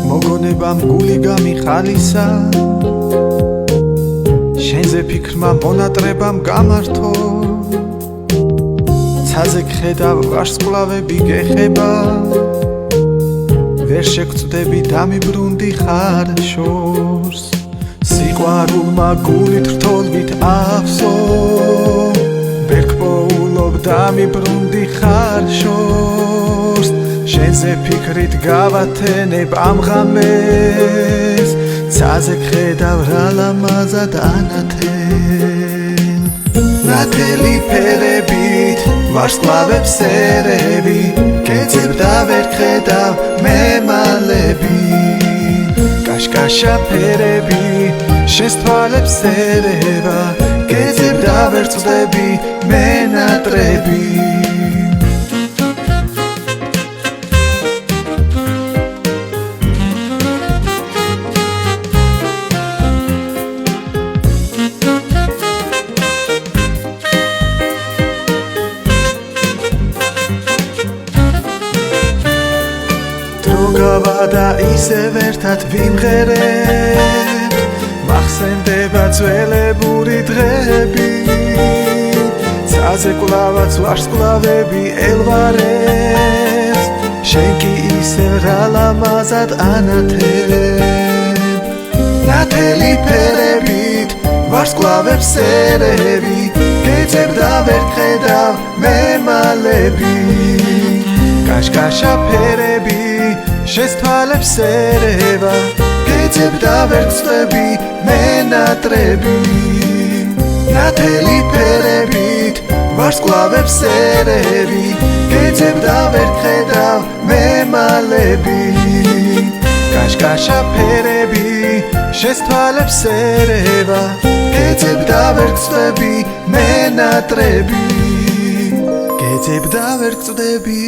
მოგონებამ გული გამიხალისა შენზე ფიქრმა მონატრებამ გამართო ცაზე გხედავ ვარსკვლავები გეხება ვერ შეგწდები დამიბრუნდი ხარ შორს სიყვარულმა გულით რთოლვით ავსო ვერ გპოულობ დამიბრუნდი ხარ შორს შენზე ფიქრით გავათენებ ამ ღამეს ცაზე გხედავ რა ლამაზად ანათენ ნათელი ფერებით ვარსკვლავებს ერევი კეცებ და ვერ გხედავ მემალები კაშკაშა ფერები შენს თვალებს ერევა კეცებ და ვერ წვდები მენატრები გავადა ისევ ერთად ვიმღერებ მახსენდება ძველებური დღეები ცაზე კვლავაც ვარსკვლავები ელვარებს შენ კი ისევ რა ლამაზად ანათებ ნათელი ფერებით ვარსკვლავებს ერევი კეცებ და ვერ გხედავ მემალები კაშკაშა ფერები შენს თვალებს ერევა კეცებ და ვერ გწდები მენატრები ნათელი ფერებით ვარსკვლავებს ერევი კეცებ და ვერ გხედავ მემალები კაშკაშა ფერები შენს თვალებს ერევა კეცებ და ვერ გწდები მენატრები კეცებ და ვერ გწდები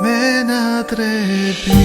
მენატრები